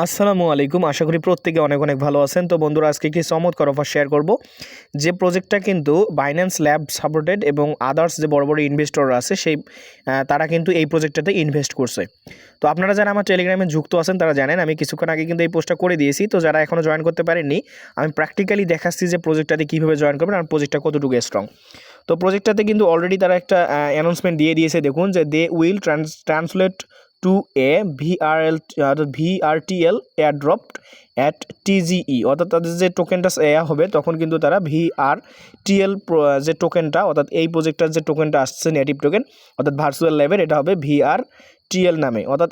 আসসালামু আলাইকুম। আশা করি প্রত্যেকে অনেক অনেক ভালো আছেন। তো বন্ধুরা, আজকে একটি চমৎকার অফার শেয়ার করব, যে প্রজেক্টটা কিন্তু বাইন্যান্স ল্যাব সাপোর্টেড এবং আদার্স যে বড় বড় ইনভেস্টররা আছে তারা কিন্তু এই প্রজেক্টটাতে ইনভেস্ট করছে। তো আপনারা যারা আমার টেলিগ্রামে যুক্ত আছেন তারা জানেন, আমি কিছুক্ষণ আগে কিন্তু এই পোস্টটা করে দিয়েছি। তো যারা এখনও জয়েন করতে পারেননি, আমি প্র্যাকটিক্যালি দেখাচ্ছি যে প্রজেক্টটাতে কীভাবে জয়েন করবেন আর প্রজেক্টটা কতটুকু স্ট্রং। তো প্রজেক্টটাতে কিন্তু অলরেডি তারা একটা অ্যানাউন্সমেন্ট দিয়ে দিয়েছে, দেখুন যে they will translate to a VRTL airdrop at TGE, অর্থাৎ তাদের যে টোকেনটা হবে তখন কিন্তু তারা VRTL যে টোকেনটা, অর্থাৎ এই প্রজেক্টটার যে টোকেনটা আসছে নেটিভ টোকেন, অর্থাৎ ভার্চুয়াল ল্যাবের, এটা হবে VRTL নামে। অর্থাৎ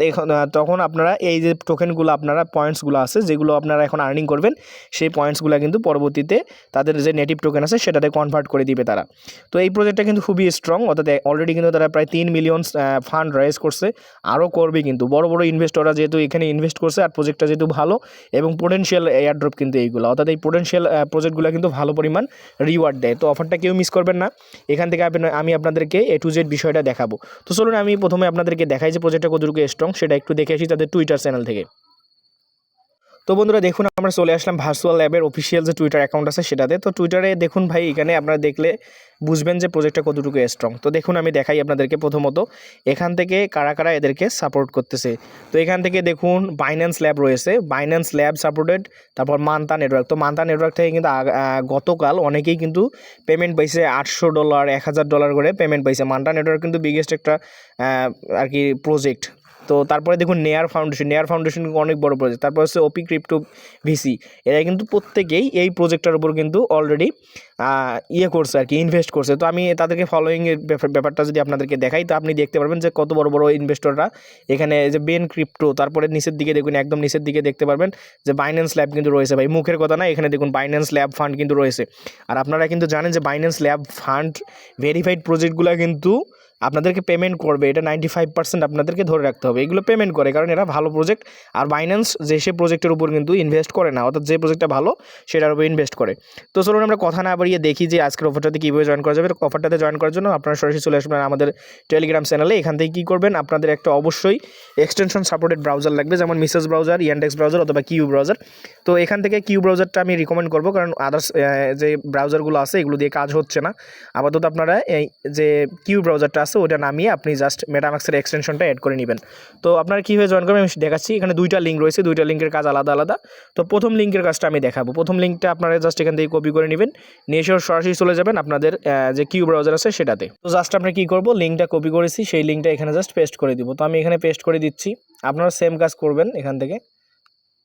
তখন আপনারা এই যে টোকেনগুলো, আপনারা পয়েন্টসগুলো আছে যেগুলো আপনারা এখন আর্নিং করবেন, সেই পয়েন্টসগুলো কিন্তু পরবর্তীতে তাদের যে নেটিভ টোকেন আছে সেটাতে কনভার্ট করে দিবে তারা। তো এই প্রজেক্টটা কিন্তু খুবই স্ট্রং, অর্থাৎ অলরেডি কিন্তু তারা প্রায় 3 মিলিয়ন ফান্ড রাইজ করছে, আরও করবে কিন্তু। বড় বড় ইনভেস্টররা যেহেতু এখানে ইনভেস্ট করছে আর প্রজেক্টটা যেহেতু ভালো এবং পোটেনশিয়াল এয়ারড্রপ কিন্তু এইগুলো, অর্থাৎ এই পোটেনশিয়াল প্রজেক্টগুলো কিন্তু ভালো পরিমাণ রিওয়ার্ড দেয়। তো অফারটা কেউ মিস করবেন না। এখান থেকে আমি আপনাদেরকে A to Z বিষয়টা দেখাবো। তো চলুন আমি প্রথমে আপনাদেরকে দেখাই যে প্রজেক্টটা কতটুকু স্ট্রং, সেটা একটু দেখে আসি তাদের টুইটার চ্যানেল থেকে। তো বন্ধুরা দেখুন, আমরা চলে আসলাম ভার্চুয়াল ল্যাবের অফিসিয়াল যে টুইটার অ্যাকাউন্ট আছে সেটাতে। তো টুইটারে দেখুন ভাই, এখানে আপনারা দেখলে বুঝবেন যে প্রজেক্টটা কতটুকু স্ট্রং। তো দেখুন আমি দেখাই আপনাদেরকে, প্রথমত এখান থেকে কারা কারা এদেরকে সাপোর্ট করতেছে। তো এখান থেকে দেখুন বাইন্যান্স ল্যাব রয়েছে, বাইন্যান্স ল্যাব সাপোর্টেড, তারপর মান্তা নেটওয়ার্ক। তো মান্তা নেটওয়ার্ক থেকে কিন্তু গতকাল অনেকেই কিন্তু পেমেন্ট পাইছে, $800 $1000 করে পেমেন্ট পাইছে। মান্তা নেটওয়ার্ক কিন্তু বিগেস্ট একটা আর কি প্রজেক্ট। তো তারপরে দেখুন নেয়ার ফাউন্ডেশন অনেক বড় প্রজেক্ট। তারপর হচ্ছে ওপি ক্রিপ্টো ভিসি, এরা কিন্তু প্রত্যেকেই এই প্রজেক্টটার উপর কিন্তু অলরেডি করছে আর কি, ইনভেস্ট করছে। তো আমি তাদেরকে ফলোয়িংয়ের ব্যাপারটা যদি আপনাদেরকে দেখাই, তো আপনি দেখতে পারবেন যে কত বড় বড় ইনভেস্টররা এখানে, যে বেন ক্রিপ্টো, তারপরে নিচের দিকে দেখুন, একদম নিচের দিকে দেখতে পারবেন যে বাইন্যান্স ল্যাব কিন্তু রয়েছে। ভাই মুখের কথা না, এখানে দেখুন বাইন্যান্স ল্যাব ফান্ড কিন্তু রয়েছে। আর আপনারা কিন্তু জানেন যে বাইন্যান্স ল্যাব ফান্ড ভেরিফাইড প্রজেক্টগুলো কিন্তু আপনাদেরকে পেমেন্ট করবে, এটা 95% আপনাদেরকে ধরে রাখতে হবে। এগুলো পেমেন্ট করে, কারণ এরা ভালো প্রজেক্ট। আর বাইন্যান্স যে সে প্রজেক্টের উপর কিন্তু ইনভেস্ট করে না, অর্থাৎ যে প্রজেক্টটা ভালো সেটার উপর ইনভেস্ট করে। তো চলুন আমরা কথা না বাড়িয়ে দেখি যে আজকের অফারটাতে কীভাবে জয়েন করা যাবে। তো অফারটাতে জয়েন করার জন্য আপনারা সরাসরি চলে আসবেন আমাদের টেলিগ্রাম চ্যানেলে। এখান থেকে কী করবেন, আপনাদের একটা অবশ্যই এক্সটেনশন সাপোর্টেড ব্রাউজার লাগবে, যেমন মিসেস ব্রাউজার, ইয়ান্ডেক্স ব্রাউজার অথবা কিউ ব্রাউজার। তো এখান থেকে কিউ ব্রাউজারটা আমি রিকমেন্ড করবো, কারণ আদার্স যে ব্রাউজারগুলো আছে এগুলো দিয়ে কাজ হচ্ছে না। আপাতত আপনারা এই যে কিউ ব্রাউজারটা আছে ওটা নামিয়ে আপনি জাস্ট মেটামাক্সের এক্সটেনশনটা অ্যাড করে নেবেন। তো আপনারা কীভাবে জয়েন করবেন আমি দেখাচ্ছি। এখানে দুইটা লিঙ্ক রয়েছে, দুইটা লিঙ্কের কাজ আলাদা আলাদা। তো প্রথম লিঙ্কের কাজটা আমি দেখাবো। প্রথম লিঙ্কটা আপনারা জাস্ট এখান থেকে কপি করে নেবেন, নিয়ে এসে সরাসরি চলে যাবেন আপনাদের যে কিউ ব্রাউজার আছে সেটাতে। তো জাস্ট আমরা কী করবো, লিঙ্কটা কপি করেছি, সেই লিঙ্কটা এখানে জাস্ট পেস্ট করে দিব। তো আমি এখানে পেস্ট করে দিচ্ছি, আপনারা সেম কাজ করবেন এখান থেকে।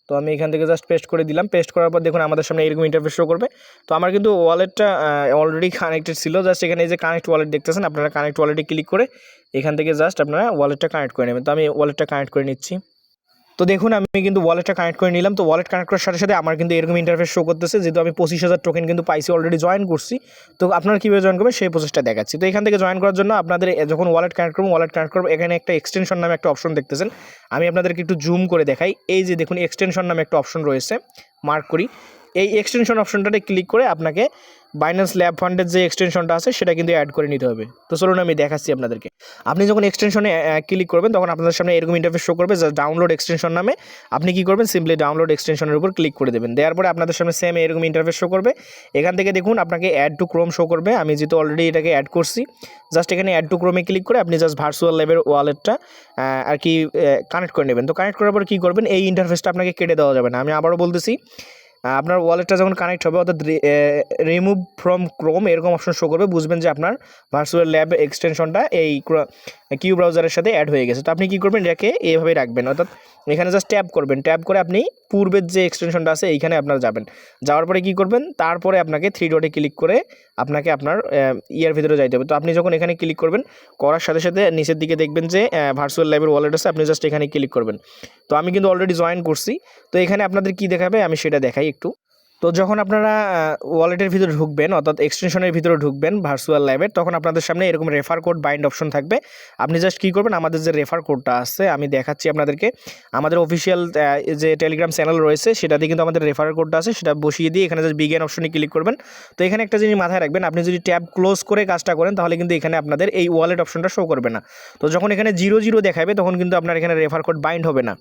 তো আমি এখান থেকে জাস্ট পেস্ট করে দিলাম। পেস্ট করার পর দেখুন আমাদের সামনে এরকম ইন্টারফেস শো করবে। তো আমার কিন্তু ওয়ালেটটা অলরেডি কানেক্টেড ছিল, জাস্ট এখানে এই যে কানেক্ট ওয়ালেট দেখতেছেন, আপনারা কানেক্ট ওয়ালেটে ক্লিক করে এখান থেকে জাস্ট আপনারা ওয়ালেটটা কানেক্ট করে নেবেন। তো আমি ওয়ালেটটা কানেক্ট করে নিচ্ছি। তো দেখুন আমি কিন্তু ওয়ালেটটা কানেক্ট করে নিলাম। তো ওয়ালেট কানেক্ট করার সাথে সাথে আমার কিন্তু এরকম ইন্টারফেস শো করতেছে, যেহেতু আমি 25,000 টোকেন কিন্তু পাইছি, অলরেডি জয়েন করছি। তো আপনারা কীভাবে জয়েন করবেন সেই প্রসেসটা দেখাচ্ছি। তো এখান থেকে জয়েন করার জন্য আপনাদের যখন ওয়ালেট কানেক্ট করবো, এখানে একটা এক্সটেনশন নামে একটা অপশন দেখতেছেন। আমি আপনাদেরকে একটু জুম করে দেখাই। এই যে দেখুন এক্সটেনশন নামে একটা অপশন রয়েছে, মার্ক করি। এই এক্সটেনশন অপশনটাতে ক্লিক করে আপনাকে বাইন্যান্স ল্যাব ফান্ডের যে এক্সটেনশনটা আছে সেটা কিন্তু অ্যাড করে নিতে হবে। তো চলুন আমি দেখাচ্ছি আপনাদেরকে। আপনি যখন এক্সটেনশনে ক্লিক করবেন তখন আপনাদের সামনে এরকম ইন্টারফেস শো করবে, জাস্ট ডাউনলোড এক্সটেনশন নামে। আপনি কী করবেন, সিম্পলি ডাউনলোড এক্সটেনশনের উপর ক্লিক করে দেবেন। দেওয়ার পরে আপনাদের সামনে সেম এরকম ইন্টারফেস শো করবে। এখান থেকে দেখুন আপনাকে অ্যাড টু ক্রোম শো করবে। আমি যেহেতু অলরেডি এটাকে অ্যাড করছি, জাস্ট এখানে অ্যাড টু ক্রোমে ক্লিক করে আপনি জাস্ট ভার্চুয়াল ল্যাবের ওয়ালেটটা আর কি কানেক্ট করে নেবেন। তো কানেক্ট করার পর কী করবেন, এই ইন্টারফেসটা আপনাকে কেটে দেওয়া যাবে না। আমি আবারও বলতেছি, আপনার ওয়ালেটটা যখন কানেক্ট হবে, অর্থাৎ রিমুভ ফ্রম ক্রোম এরকম অপশন শো করবে, বুঝবেন যে আপনার ভার্চুয়াল ল্যাব এক্সটেনশনটা এই কিউ ব্রাউজারের সাথে অ্যাড হয়ে গেছে। তো আপনি কী করবেন, এটাকে এভাবে রাখবেন, অর্থাৎ এখানে জাস্ট ট্যাপ করবেন। ট্যাপ করে আপনি পূর্বের যে এক্সটেনশনটা আছে এইখানে আপনারা যাবেন। যাওয়ার পরে কী করবেন, তারপরে আপনাকে 3 ডটে ক্লিক করে আপনাকে আপনার ইয়ার ভিতরে যাইতে হবে। তো আপনি যখন এখানে ক্লিক করবেন, করার সাথে সাথে নিচের দিকে দেখবেন যে ভার্চুয়াল ল্যাবের ওয়ালেট আছে, আপনি জাস্ট এখানে ক্লিক করবেন। তো আমি কিন্তু অলরেডি জয়েন করছি। তো এখানে আপনাদের কী দেখাবে আমি সেটা দেখাই একটু। তো যখন আপনারা ওয়ালেটের ভিতরে ঢুকবেন অর্থাৎ এক্সটেনশনের ভিতরে ঢুকবেন ভার্চুয়াল ল্যাবের, তখন আপনাদের সামনে এরকম রেফার কোড বাইন্ড অপশন থাকবে। আপনি জাস্ট কী করবেন, আমাদের যে রেফার কোডটা আছে আমি দেখাচ্ছি আপনাদেরকে, আমাদের অফিসিয়াল যে টেলিগ্রাম চ্যানেল রয়েছে সেটাতে কিন্তু আমাদের রেফার কোডটা আছে, সেটা বসিয়ে দিয়ে এখানে জাস্ট বিগেন অপশনে ক্লিক করবেন। তো এখানে একটা জিনিস মাথায় রাখবেন, আপনি যদি ট্যাব ক্লোজ করে কাজটা করেন তাহলে কিন্তু এখানে আপনাদের এই ওয়ালেট অপশনটা শো করবে না। তো যখন এখানে 0 দেখাবে তখন কিন্তু আপনার এখানে রেফার কোড বাইন্ড হবে না।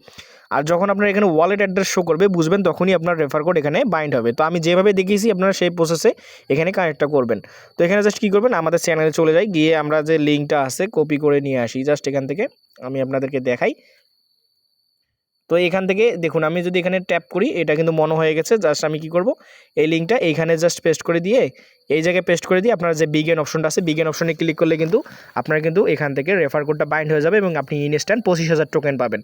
আর যখন আপনার এখানে ওয়ালেট অ্যাড্রেস শো করবে বুঝবেন তখনই আপনার রেফার কোড এখানে বাইন্ড হবে। তো আমি যেভাবে দেখিয়েছি আপনারা সেই প্রসেসে এখানে কানেক্টটা করবেন। তো এখানে জাস্ট কী করবেন, আমাদের চ্যানেলে চলে যাই, গিয়ে আমরা যে লিঙ্কটা আছে কপি করে নিয়ে আসি। জাস্ট এখান থেকে আমি আপনাদেরকে দেখাই। তো এখান থেকে দেখুন, আমি যদি এখানে ট্যাপ করি এটা কিন্তু মনে হয়ে গেছে। জাস্ট আমি কি করব, এই লিঙ্কটা এইখানে জাস্ট পেস্ট করে দিয়ে এই জায়গায় পেস্ট করে দিয়ে আপনার যে বিগেন অপশনটা আছে বিগেন অপশনে ক্লিক করলে কিন্তু আপনার কিন্তু এখান থেকে রেফার কোডটা বাইন্ড হয়ে যাবে এবং আপনি ইনস্ট্যান্ট 25,000 টোকেন পাবেন।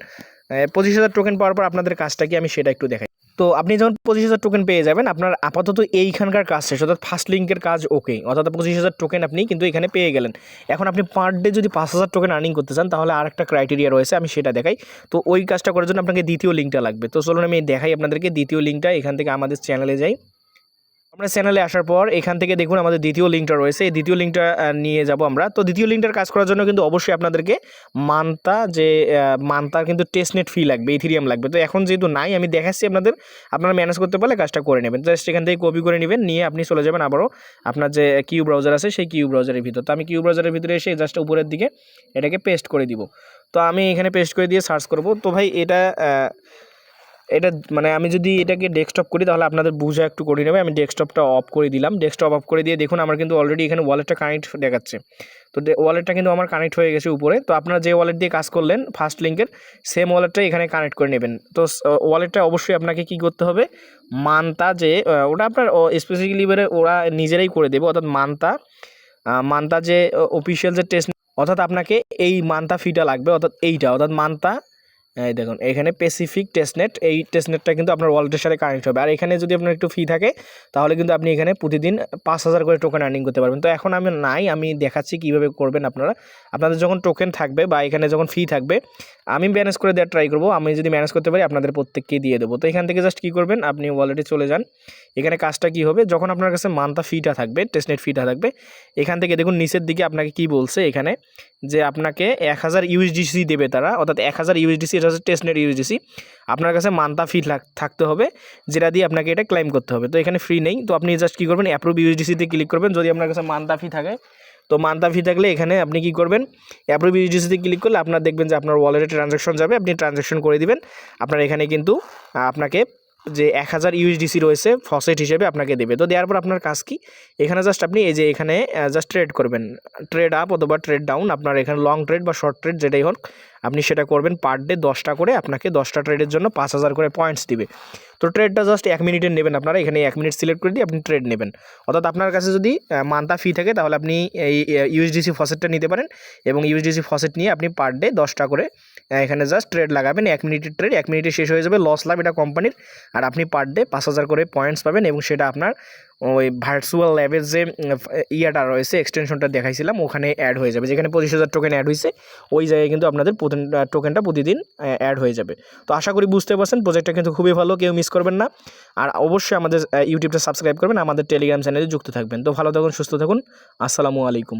25,000 টোকেন পাওয়ার পর আপনাদের কাজটা কি আমি সেটা একটু দেখাই। তো আপনি যখন 25,000 টোকেন পেয়ে যাবেন, আপনার আপাতত এইখানকার কাজ শেষ, অর্থাৎ ফার্স্ট লিঙ্কের কাজ ওকে, অর্থাৎ 25,000 টোকেন আপনি কিন্তু এখানে পেয়ে গেলেন। এখন আপনি পার ডে যদি 5,000 টোকেন আর্নিং করতে চান তাহলে আরেকটা ক্রাইটেরিয়া রয়েছে, আমি সেটা দেখাই। তো ওই কাজটা করার জন্য আপনাকে দ্বিতীয় লিঙ্কটা লাগবে। তো চলুন আমি দেখাই আপনাদেরকে দ্বিতীয় লিঙ্কটা। এখান থেকে আমাদের চ্যানেলে যাই। আমরা চ্যানেলে আসার পর এখান থেকে দেখুন আমাদের দ্বিতীয় লিঙ্কটা রয়েছে, এই দ্বিতীয় লিঙ্কটা নিয়ে যাব আমরা। তো দ্বিতীয় লিঙ্কটার কাজ করার জন্য কিন্তু অবশ্যই আপনাদেরকে মান্থা কিন্তু টেস্টনেট ফি লাগবে, ইথেরিয়াম লাগবে। তো এখন যেহেতু নাই আমি দেখাচ্ছি আপনারা ম্যানেজ করতে পারলে কাজটা করে নেবেন। জাস্ট এখান থেকে কপি করে নেবেন, নিয়ে আপনি চলে যাবেন আবারও আপনার যে কিউ ব্রাউজার আছে সেই কিউ ব্রাউজারের ভিতর। তো আমি কিউ ব্রাউজারের ভিতরে এসে জাস্ট উপরের দিকে এটাকে পেস্ট করে দিব। তো আমি এখানে পেস্ট করে দিয়ে সার্চ করব। তো ভাই এটা মানে আমি যদি এটাকে ডেস্কটপ করি তাহলে আপনাদের বোঝা একটু কঠিন হবে। আমি ডেস্কটপটা অফ করে দিলাম। ডেস্কটপ অফ করে দিয়ে দেখুন আমার কিন্তু অলরেডি এখানে ওয়ালেটটা কানেক্ট দেখাচ্ছে। তো ওয়ালেটটা কিন্তু আমার কানেক্ট হয়ে গেছে উপরে। তো আপনারা যে ওয়ালেট দিয়ে কাজ করলেন ফার্স্ট লিঙ্কের সেম ওয়ালেটটা এখানে কানেক্ট করে নেবেন। তো ওয়ালেটটা অবশ্যই আপনাকে কি করতে হবে, মান্থা যে ওটা আপনার স্পেসিফিক্যালি ওরা নিজেরাই করে দেবে, অর্থাৎ মান্থা যে অফিসিয়াল যে টেস্ট, অর্থাৎ আপনাকে এই মান্থা ফিটা লাগবে, অর্থাৎ মান্থা এই দেখুন এখানে স্পেসিফিক টেস্টনেট, এই টেস্টনেটটা কিন্তু আপনার ওয়ালেটের সাথে কানেক্ট হবে। আর এখানে যদি আপনার একটু ফি থাকে তাহলে কিন্তু আপনি এখানে প্রতিদিন 5,000 করে টোকেন আর্নিং করতে পারবেন। তো এখন আমি দেখাচ্ছি কীভাবে করবেন। আপনাদের যখন টোকেন থাকবে বা এখানে যখন ফি থাকবে আমি ম্যানেজ করে দেওয়ার ট্রাই করবো। আমি যদি ম্যানেজ করতে পারি আপনাদের প্রত্যেককে দিয়ে দেবো। তো এখান থেকে জাস্ট কী করবেন, আপনি ওয়ালেটে চলে যান। এখানে কাজটা কী হবে, যখন আপনার কাছে মান্থা ফিটা থাকবে, টেস্টনেট ফিটা থাকবে, এখান থেকে দেখুন নিচের দিকে আপনাকে কি বলছে এখানে, যে আপনাকে 1,000 ইউএসডিসি দেবে তারা, অর্থাৎ 1,000 ইউএসডিসি, এটা হচ্ছে টেস্টনেট ইউএসডিসি। আপনার কাছে মান্থা ফি থাকতে হবে যেটা দিয়ে আপনাকে এটা ক্লেম করতে হবে। তো এখানে ফ্রি নেই। তো আপনি জাস্ট কী করবেন, অ্যাপ্রুভ ইউএসডিসিতে ক্লিক করবেন। যদি আপনার কাছে মান্থা ফি থাকে, তো মান্থা ফি থাকলে এখানে আপনি কী করবেন, অ্যাপ্রুভ ইউএসডিসিতে ক্লিক করলে আপনার দেখবেন যে আপনার ওয়ালেটে ট্রানজ্যাকশন যাবে, আপনি ট্রানজ্যাকশন করে দিবেন। আপনার এখানে কিন্তু আপনাকে যে 1,000 ইউএসডিসি রয়েছে ফসেট হিসেবে আপনাকে দেবে। তো দেওয়ার পর আপনার কাজ কি, এখানে জাস্ট আপনি এই যে এখানে জাস্ট ট্রেড করবেন, ট্রেড আপ অথবা ট্রেড ডাউন, আপনার এখানে লং ট্রেড বা শর্ট ট্রেড যেটাই হোক আপনি সেটা করবেন। পার ডে 10টা করে আপনাকে 10টা ট্রেডের জন্য 5,000 করে পয়েন্টস দিবে। তো ট্রেডটা জাস্ট 1 মিনিটের নেবেন আপনারা, এখানে 1 মিনিট সিলেক্ট করে দিয়ে আপনি ট্রেড নেবেন। অর্থাৎ আপনার কাছে যদি মান্থা ফি থাকে তাহলে আপনি এই ইউএসডিসি ফসেটটা নিতে পারেন এবং ইউএসডিসি ফসেট নিয়ে আপনি পার ডে 10টা করে এখানে জাস্ট ট্রেড লাগাবেন। 1 মিনিটের ট্রেড 1 মিনিটে শেষ হয়ে যাবে, লস লাভ এটা কোম্পানির। আর আপনি পার ডে 5,000 করে পয়েন্টস পাবেন এবং সেটা আপনার ওই ভার্চুয়াল ল্যাবের যে ইয়াটা রয়েছে এক্সটেনশনটা দেখাইছিলাম ওখানে অ্যাড হয়ে যাবে। যেখানে 25,000 টোকেন অ্যাড হয়েছে ওই জায়গায় কিন্তু আপনাদের টোকেনটা প্রতিদিন অ্যাড হয়ে যাবে। তো আশা করি বুঝতে পারছেন, প্রজেক্টটা কিন্তু খুবই ভালো, কেউ মিস করবেন না। আর অবশ্যই আমাদের ইউটিউবটা সাবস্ক্রাইব করবেন, আমাদের টেলিগ্রাম চ্যানেলে যুক্ত থাকবেন। তো ভালো থাকুন, সুস্থ থাকুন, আসসালামু আলাইকুম।